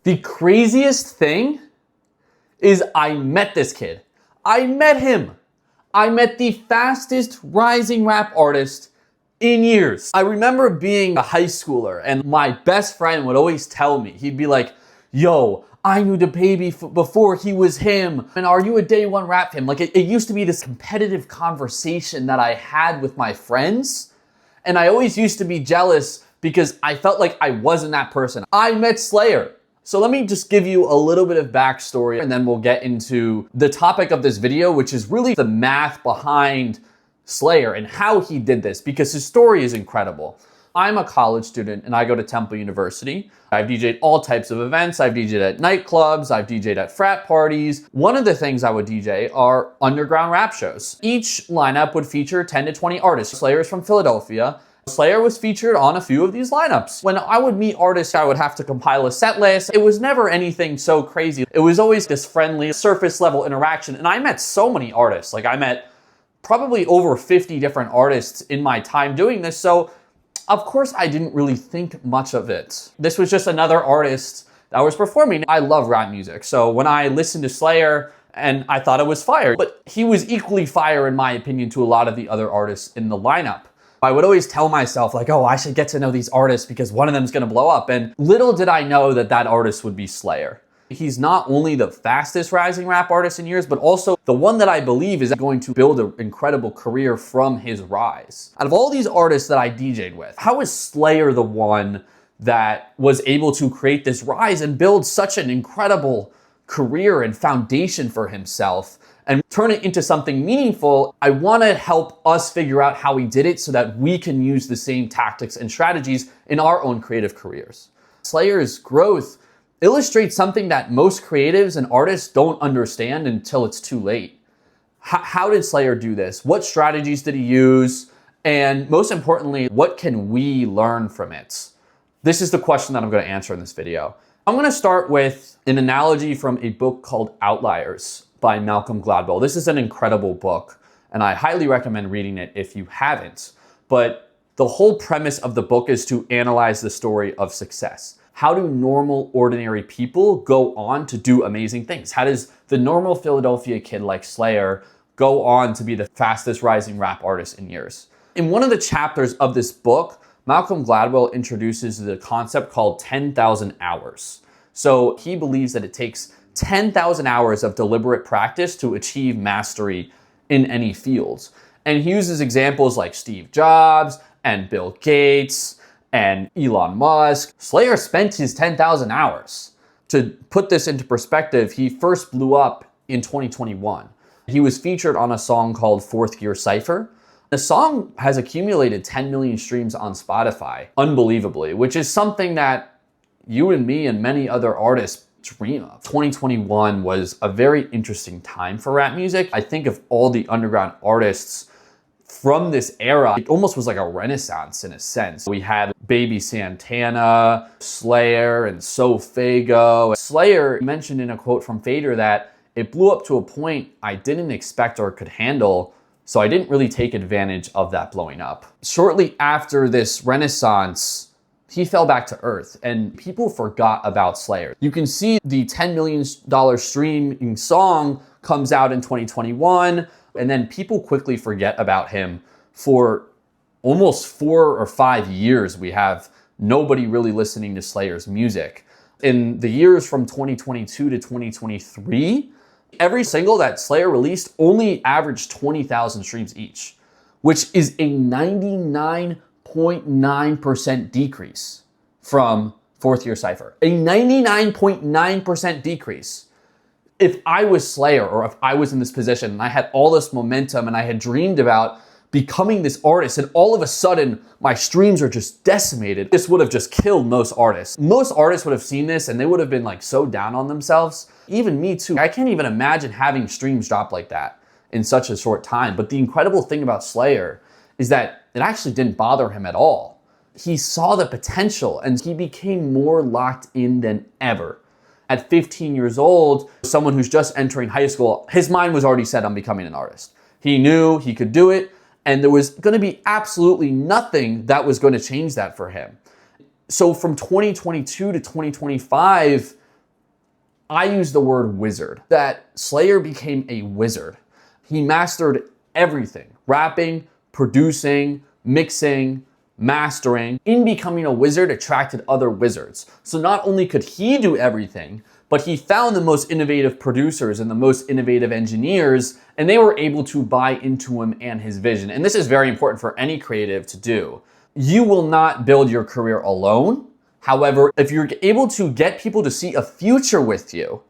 The craziest thing is I met this kid. I met him. I met the fastest rising rap artist in years. I remember being a high schooler and my best friend would always tell me, he'd be like, yo, I knew the baby before he was him. And are you a day one rap fan? Like it used to be this competitive conversation that I had with my friends. And I always used to be jealous because I felt like I wasn't that person. I met Slayr. So let me just give you a little bit of backstory and then we'll get into the topic of this video, which is really the math behind Slayr and how he did this, because his story is incredible. I'm a college student and I go to Temple University. I've DJed all types of events. I've DJed at nightclubs. I've DJed at frat parties. One of the things I would DJ are underground rap shows. Each lineup would feature 10 to 20 artists. Slayr is from Philadelphia. Slayr was featured on a few of these lineups. When I would meet artists, I would have to compile a set list. It was never anything so crazy. It was always this friendly, surface level interaction. And I met so many artists. Like I met probably over 50 different artists in my time doing this. So of course I didn't really think much of it. This was just another artist that was performing. I love rap music. So when I listened to Slayr, and I thought it was fire, but he was equally fire in my opinion to a lot of the other artists in the lineup. I would always tell myself like, oh, I should get to know these artists because one of them is gonna blow up. And little did I know that that artist would be Slayr. He's not only the fastest rising rap artist in years, but also the one that I believe is going to build an incredible career from his rise. Out of all these artists that I DJ'd with, how is Slayr the one that was able to create this rise and build such an incredible career and foundation for himself and turn it into something meaningful? I want to help us figure out how he did it so that we can use the same tactics and strategies in our own creative careers. Slayr's growth illustrates something that most creatives and artists don't understand until it's too late. How did Slayr do this? What strategies did he use? And most importantly, what can we learn from it? This is the question that I'm going to answer in this video. I'm going to start with an analogy from a book called Outliers by Malcolm Gladwell. This is an incredible book, and I highly recommend reading it if you haven't. But the whole premise of the book is to analyze the story of success. How do normal, ordinary people go on to do amazing things? How does the normal Philadelphia kid like Slayr go on to be the fastest rising rap artist in years? In one of the chapters of this book, Malcolm Gladwell introduces the concept called 10,000 hours. So he believes that it takes 10,000 hours of deliberate practice to achieve mastery in any field. And he uses examples like Steve Jobs and Bill Gates and Elon Musk. Slayr spent his 10,000 hours. To put this into perspective, he first blew up in 2021. He was featured on a song called Fourth Gear Cypher. The song has accumulated 10 million streams on Spotify, unbelievably, which is something that you and me and many other artists dream of. 2021 was a very interesting time for rap music. I think of all the underground artists from this era, it almost was like a renaissance in a sense. We had Baby Santana, Slayr, and Fago. Slayr mentioned in a quote from Fader that it blew up to a point I didn't expect or could handle, so I didn't really take advantage of that blowing up. Shortly after this renaissance, he fell back to earth and people forgot about Slayr. You can see the $10 million streaming song comes out in 2021, and then people quickly forget about him. For almost 4 or 5 years, we have nobody really listening to Slayr's music. In the years from 2022 to 2023, every single that Slayr released only averaged 20,000 streams each, which is a 99.9% decrease from Fourth Gear Cypher. A 99.9% decrease. If I was Slayr, or if I was in this position and I had all this momentum and I had dreamed about becoming this artist and all of a sudden my streams are just decimated, this would have just killed most artists. Most artists would have seen this and they would have been like so down on themselves. Even me too. I can't even imagine having streams drop like that in such a short time. But the incredible thing about Slayr is that it actually didn't bother him at all. He saw the potential and he became more locked in than ever. At 15 years old, someone who's just entering high school, his mind was already set on becoming an artist. He knew he could do it, and there was going to be absolutely nothing that was going to change that for him. So from 2022 to 2025, I use the word wizard, that Slayr became a wizard. He mastered everything: rapping, producing, mixing, mastering. In becoming a wizard, attracted other wizards. So not only could he do everything, but he found the most innovative producers and the most innovative engineers, and they were able to buy into him and his vision. And this is very important for any creative to do. You will not build your career alone. However, if you're able to get people to see a future with you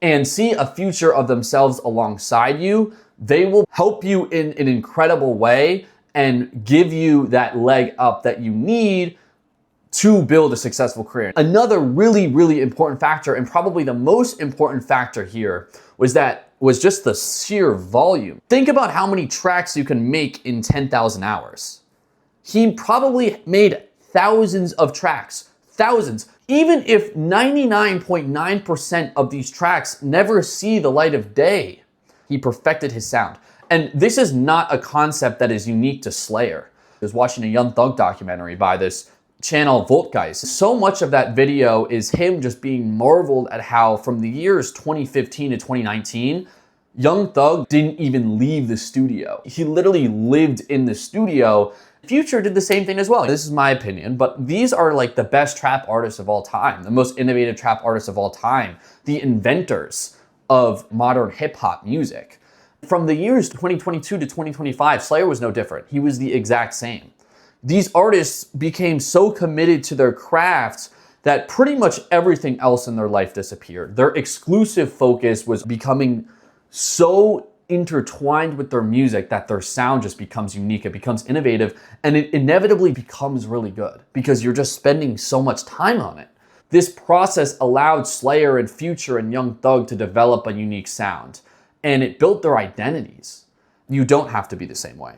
and see a future of themselves alongside you, they will help you in an incredible way and give you that leg up that you need to build a successful career. Another really, really important factor, and probably the most important factor here, was just the sheer volume. Think about how many tracks you can make in 10,000 hours. He probably made thousands of tracks, thousands. Even if 99.9% of these tracks never see the light of day, he perfected his sound. And this is not a concept that is unique to Slayr. I was watching a Young Thug documentary by this channel, Voltgeist. So much of that video is him just being marveled at how from the years 2015 to 2019, Young Thug didn't even leave the studio. He literally lived in the studio. Future did the same thing as well. This is my opinion, but these are like the best trap artists of all time, the most innovative trap artists of all time, the inventors of modern hip hop music. From the years 2022 to 2025, Slayr was no different. He was the exact same. These artists became so committed to their crafts that pretty much everything else in their life disappeared. Their exclusive focus was becoming so intertwined with their music that their sound just becomes unique, it becomes innovative, and it inevitably becomes really good because you're just spending so much time on it. This process allowed Slayr and Future and Young Thug to develop a unique sound, and it built their identities. You don't have to be the same way.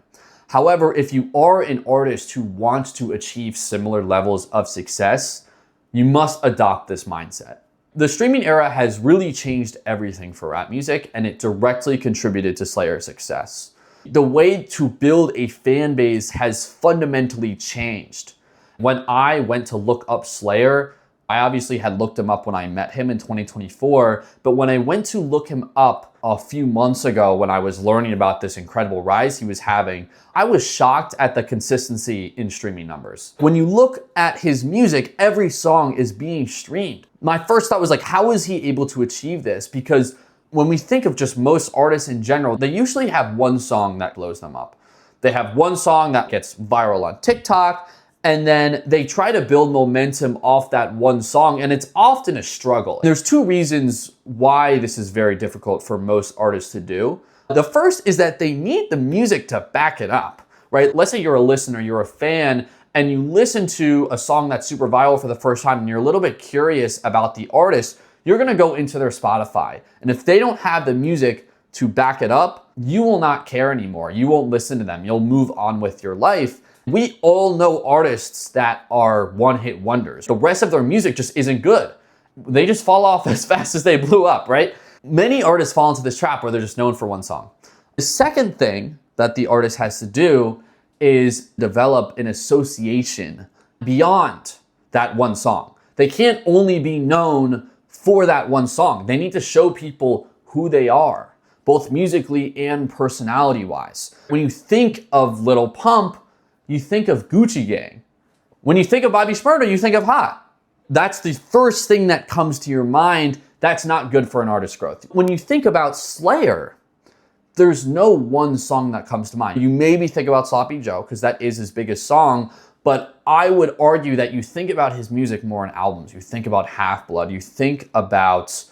However, if you are an artist who wants to achieve similar levels of success, you must adopt this mindset. The streaming era has really changed everything for rap music, and it directly contributed to Slayr's success. The way to build a fan base has fundamentally changed. When I went to look up Slayr, I obviously had looked him up when I met him in 2024, but when I went to look him up a few months ago when I was learning about this incredible rise he was having, I was shocked at the consistency in streaming numbers. When you look at his music, every song is being streamed. My first thought was like, how is he able to achieve this? Because when we think of just most artists in general, they usually have one song that blows them up. They have one song that gets viral on TikTok, and then they try to build momentum off that one song, and it's often a struggle. There's two reasons why this is very difficult for most artists to do. The first is that they need the music to back it up, right? Let's say you're a listener, you're a fan, and you listen to a song that's super viral for the first time, and you're a little bit curious about the artist, you're gonna go into their Spotify. And if they don't have the music to back it up, you will not care anymore. You won't listen to them. You'll move on with your life. We all know artists that are one-hit wonders. The rest of their music just isn't good. They just fall off as fast as they blew up, right? Many artists fall into this trap where they're just known for one song. The second thing that the artist has to do is develop an association beyond that one song. They can't only be known for that one song. They need to show people who they are, both musically and personality-wise. When you think of Lil Pump, you think of Gucci Gang. When you think of Bobby Shmurda, you think of Hot. That's the first thing that comes to your mind. That's not good for an artist's growth. When you think about Slayr, there's no one song that comes to mind. You maybe think about Sloppy Joe, because that is his biggest song, but I would argue that you think about his music more in albums. You think about Half-Blood. You think about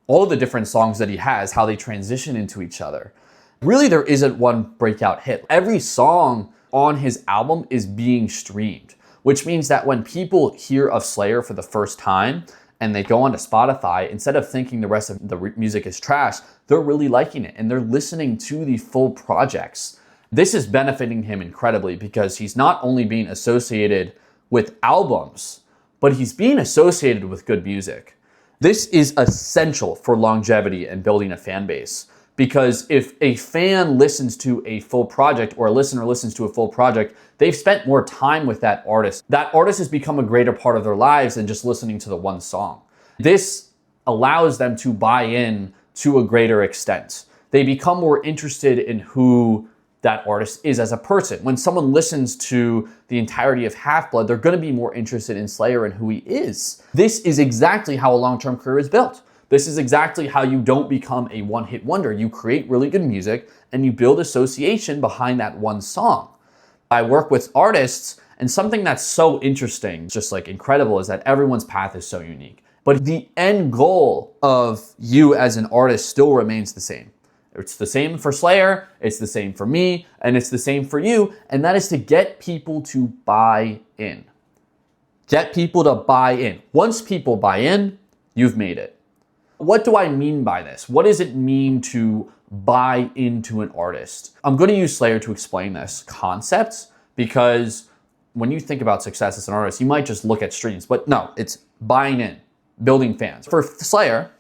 all the different songs that he has, how they transition into each other. Really, there isn't one breakout hit. Every song on his album is being streamed, which means that when people hear of Slayr for the first time and they go onto Spotify, instead of thinking the rest of the music is trash, they're really liking it and they're listening to the full projects. This is benefiting him incredibly because he's not only being associated with albums, but he's being associated with good music. This is essential for longevity and building a fan base. Because if a fan listens to a full project or a listener listens to a full project, they've spent more time with that artist. That artist has become a greater part of their lives than just listening to the one song. This allows them to buy in to a greater extent. They become more interested in who that artist is as a person. When someone listens to the entirety of Half-Blood, they're gonna be more interested in Slayr and who he is. This is exactly how a long-term career is built. This is exactly how you don't become a one-hit wonder. You create really good music and you build association behind that one song. I work with artists, and something that's so interesting, just like incredible, is that everyone's path is so unique. But the end goal of you as an artist still remains the same. It's the same for Slayr, it's the same for me, and it's the same for you, and that is to get people to buy in. Get people to buy in. Once people buy in, you've made it. What do I mean by this? What does it mean to buy into an artist? I'm going to use Slayr to explain this concept, because when you think about success as an artist, you might just look at streams, but no, it's buying in, building fans. For Slayr,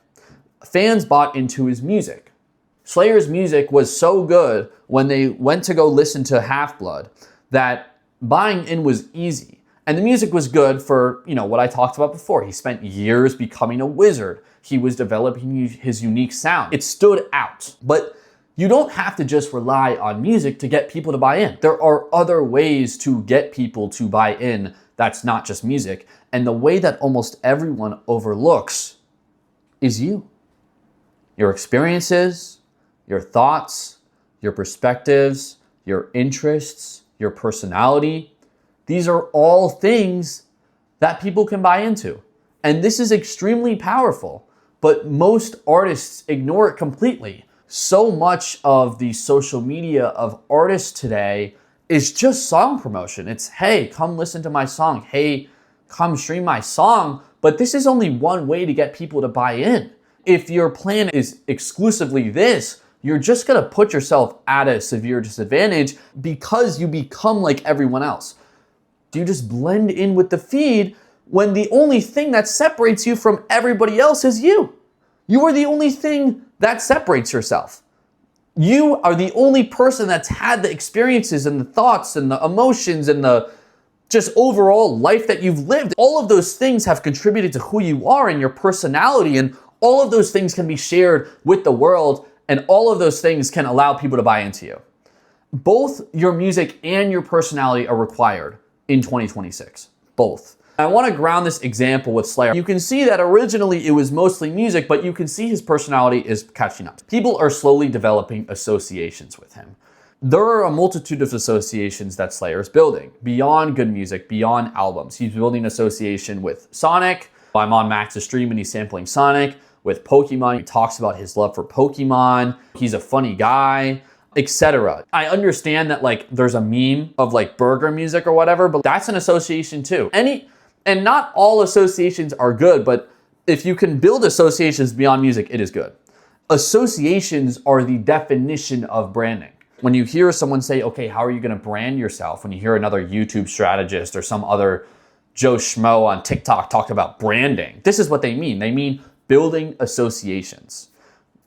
fans bought into his music. Slayr's music was so good when they went to go listen to Half-Blood that buying in was easy. And the music was good for, what I talked about before. He spent years becoming a wizard. He was developing his unique sound. It stood out. But you don't have to just rely on music to get people to buy in. There are other ways to get people to buy in that's not just music. And the way that almost everyone overlooks is you. Your experiences, your thoughts, your perspectives, your interests, your personality. These are all things that people can buy into. And this is extremely powerful, but most artists ignore it completely. So much of the social media of artists today is just song promotion. It's, hey, come listen to my song. Hey, come stream my song. But this is only one way to get people to buy in. If your plan is exclusively this, you're just gonna put yourself at a severe disadvantage because you become like everyone else. You just blend in with the feed when the only thing that separates you from everybody else is you. You are the only thing that separates yourself. You are the only person that's had the experiences and the thoughts and the emotions and the just overall life that you've lived. All of those things have contributed to who you are and your personality, and all of those things can be shared with the world, and all of those things can allow people to buy into you. Both your music and your personality are required in 2026. Both. I want to ground this example with Slayr. You can see that originally it was mostly music, but you can see his personality is catching up. People are slowly developing associations with him. There are a multitude of associations that Slayr is building, beyond good music, beyond albums. He's building association with Sonic. I'm on Max's stream and he's sampling Sonic. With Pokemon, he talks about his love for Pokemon. He's a funny guy, etc. I understand that there's a meme of burger music or whatever, but that's an association too. And not all associations are good, but if you can build associations beyond music, it is good. Associations are the definition of branding. When you hear someone say, okay, how are you gonna brand yourself? When you hear another YouTube strategist or some other Joe Schmo on TikTok talk about branding, this is what they mean. They mean building associations.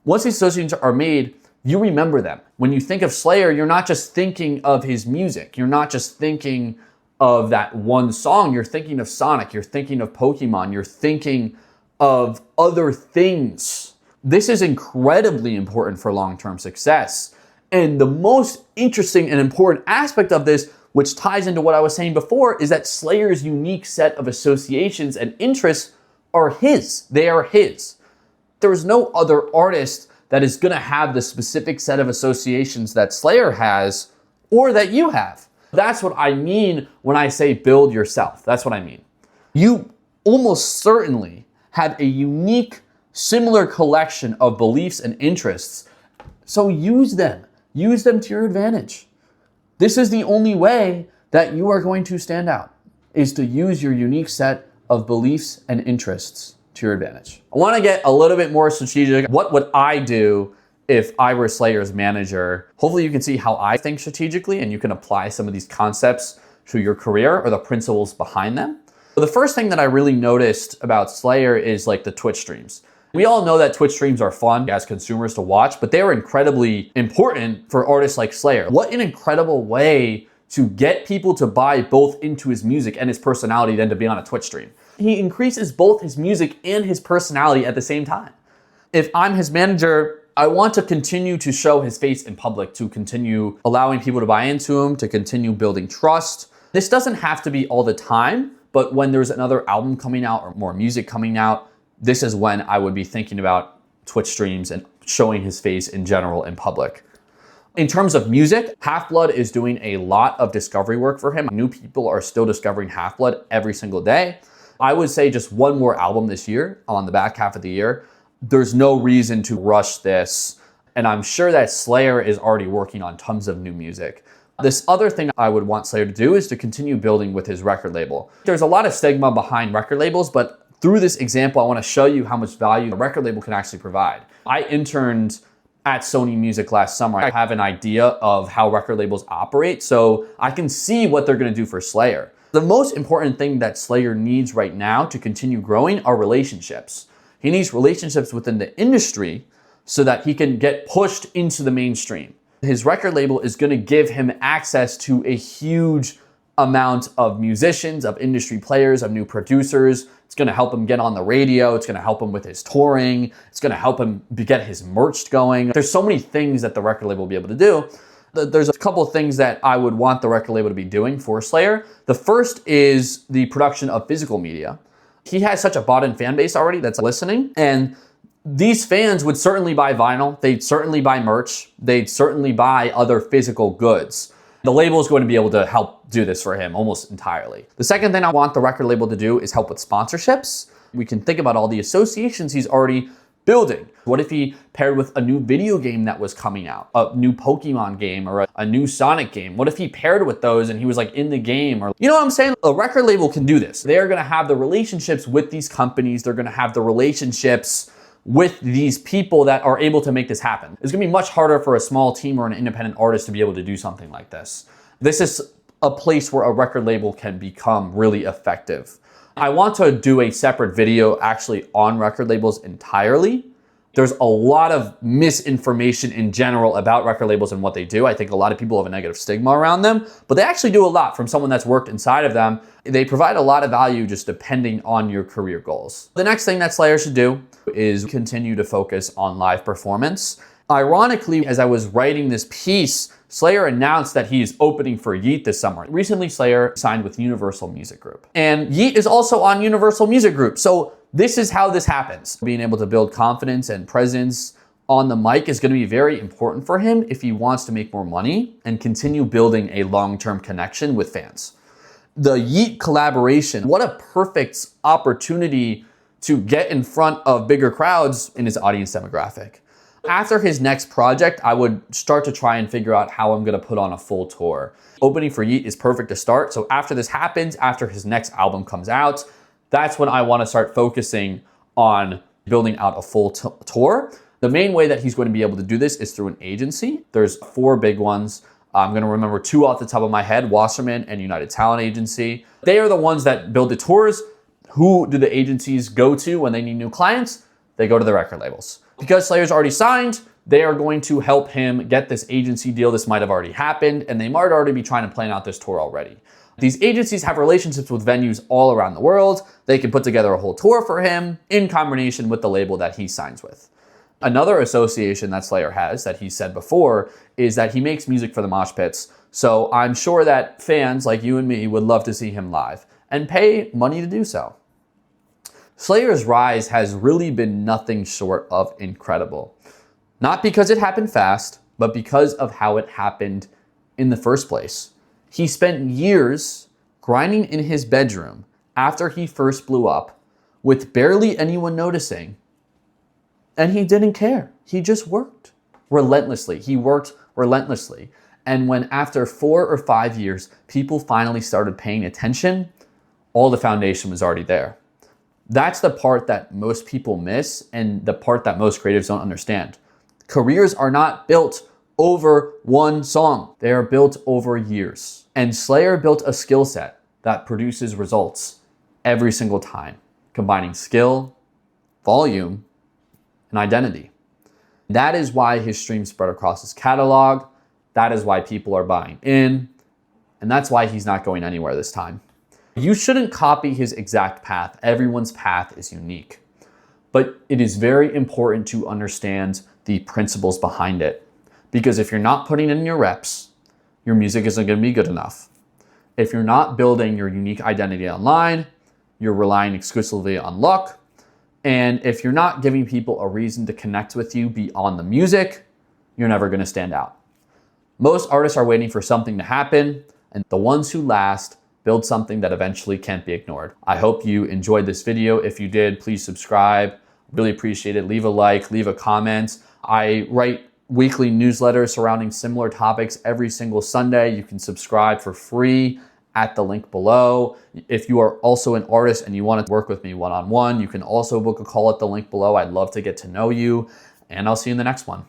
Once these associations are made, you remember them. When you think of Slayr, you're not just thinking of his music. You're not just thinking of that one song. You're thinking of Sonic. You're thinking of Pokemon. You're thinking of other things. This is incredibly important for long-term success. And the most interesting and important aspect of this, which ties into what I was saying before, is that Slayr's unique set of associations and interests are his. They are his. There is no other artist that is gonna have the specific set of associations that Slayr has or that you have. That's what I mean when I say build yourself. That's what I mean. You almost certainly have a unique, similar collection of beliefs and interests, so use them. Use them to your advantage. This is the only way that you are going to stand out, is to use your unique set of beliefs and interests to your advantage. I want to get a little bit more strategic. What would I do if I were Slayr's manager? Hopefully you can see how I think strategically and you can apply some of these concepts to your career or the principles behind them. The first thing that I really noticed about Slayr is the Twitch streams. We all know that Twitch streams are fun as consumers to watch, but they are incredibly important for artists like Slayr. What an incredible way to get people to buy both into his music and his personality than to be on a Twitch stream. He increases both his music and his personality at the same time. If I'm his manager, I want to continue to show his face in public, to continue allowing people to buy into him, to continue building trust. This doesn't have to be all the time, but when there's another album coming out or more music coming out, this is when I would be thinking about Twitch streams and showing his face in general in public. In terms of music, Half-Blood is doing a lot of discovery work for him. New people are still discovering Half-Blood every single day. I would say just one more album this year, on the back half of the year. There's no reason to rush this. And I'm sure that Slayr is already working on tons of new music. This other thing I would want Slayr to do is to continue building with his record label. There's a lot of stigma behind record labels, but through this example, I want to show you how much value a record label can actually provide. I interned at Sony Music last summer. I have an idea of how record labels operate, so I can see what they're going to do for Slayr. The most important thing that Slayr needs right now to continue growing are relationships. He needs relationships within the industry so that he can get pushed into the mainstream. His record label is going to give him access to a huge amount of musicians, of industry players, of new producers. It's going to help him get on the radio. It's going to help him with his touring. It's going to help him get his merch going. There's so many things that the record label will be able to do. There's a couple of things that I would want the record label to be doing for Slayr. The first is the production of physical media. He has such a bought-in fan base already that's listening, and these fans would certainly buy vinyl, they'd certainly buy merch, they'd certainly buy other physical goods. The label is going to be able to help do this for him almost entirely. The second thing I want the record label to do is help with sponsorships. We can think about all the associations he's already building. What if he paired with a new video game that was coming out, a new Pokemon game or a new Sonic game? What if he paired with those and he was like in the game? Or, you know what I'm saying? A record label can do this. They're gonna have the relationships with these companies. They're gonna have the relationships with these people that are able to make this happen. It's gonna be much harder for a small team or an independent artist to be able to do something like this. This is a place where a record label can become really effective. I want to do a separate video actually on record labels entirely. There's a lot of misinformation in general about record labels and what they do. I think a lot of people have a negative stigma around them, but they actually do a lot from someone that's worked inside of them. They provide a lot of value just depending on your career goals. The next thing that Slayr should do is continue to focus on live performance. Ironically, as I was writing this piece, Slayr announced that he is opening for Yeat this summer. Recently, Slayr signed with Universal Music Group. And Yeat is also on Universal Music Group. So this is how this happens. Being able to build confidence and presence on the mic is going to be very important for him if he wants to make more money and continue building a long-term connection with fans. The Yeat collaboration, what a perfect opportunity to get in front of bigger crowds in his audience demographic. After his next project, I would start to try and figure out how I'm gonna put on a full tour. Opening for Yeat is perfect to start. So after this happens, after his next album comes out, that's when I wanna start focusing on building out a full tour. The main way that he's going to be able to do this is through an agency. There's 4 big ones. I'm gonna remember 2 off the top of my head, Wasserman and United Talent Agency. They are the ones that build the tours. Who do the agencies go to when they need new clients? They go to the record labels. Because Slayr's already signed, they are going to help him get this agency deal. This might have already happened, and they might already be trying to plan out this tour already. These agencies have relationships with venues all around the world. They can put together a whole tour for him in combination with the label that he signs with. Another association that Slayr has that he said before is that he makes music for the mosh pits. So I'm sure that fans like you and me would love to see him live and pay money to do so. Slayr's rise has really been nothing short of incredible. Not because it happened fast, but because of how it happened in the first place. He spent years grinding in his bedroom after he first blew up with barely anyone noticing, and he didn't care. He just worked relentlessly. He worked relentlessly. And when after 4 or 5 years, people finally started paying attention, all the foundation was already there. That's the part that most people miss and the part that most creatives don't understand. Careers are not built over one song. They are built over years. And Slayr built a skill set that produces results every single time, combining skill, volume, and identity. That is why his streams spread across his catalog. That is why people are buying in. And that's why he's not going anywhere this time. You shouldn't copy his exact path. Everyone's path is unique. But it is very important to understand the principles behind it. Because if you're not putting in your reps, your music isn't going to be good enough. If you're not building your unique identity online, you're relying exclusively on luck. And if you're not giving people a reason to connect with you beyond the music, you're never going to stand out. Most artists are waiting for something to happen, and the ones who last build something that eventually can't be ignored. I hope you enjoyed this video. If you did, please subscribe. Really appreciate it. Leave a like, leave a comment. I write weekly newsletters surrounding similar topics every single Sunday. You can subscribe for free at the link below. If you are also an artist and you want to work with me one-on-one, you can also book a call at the link below. I'd love to get to know you, and I'll see you in the next one.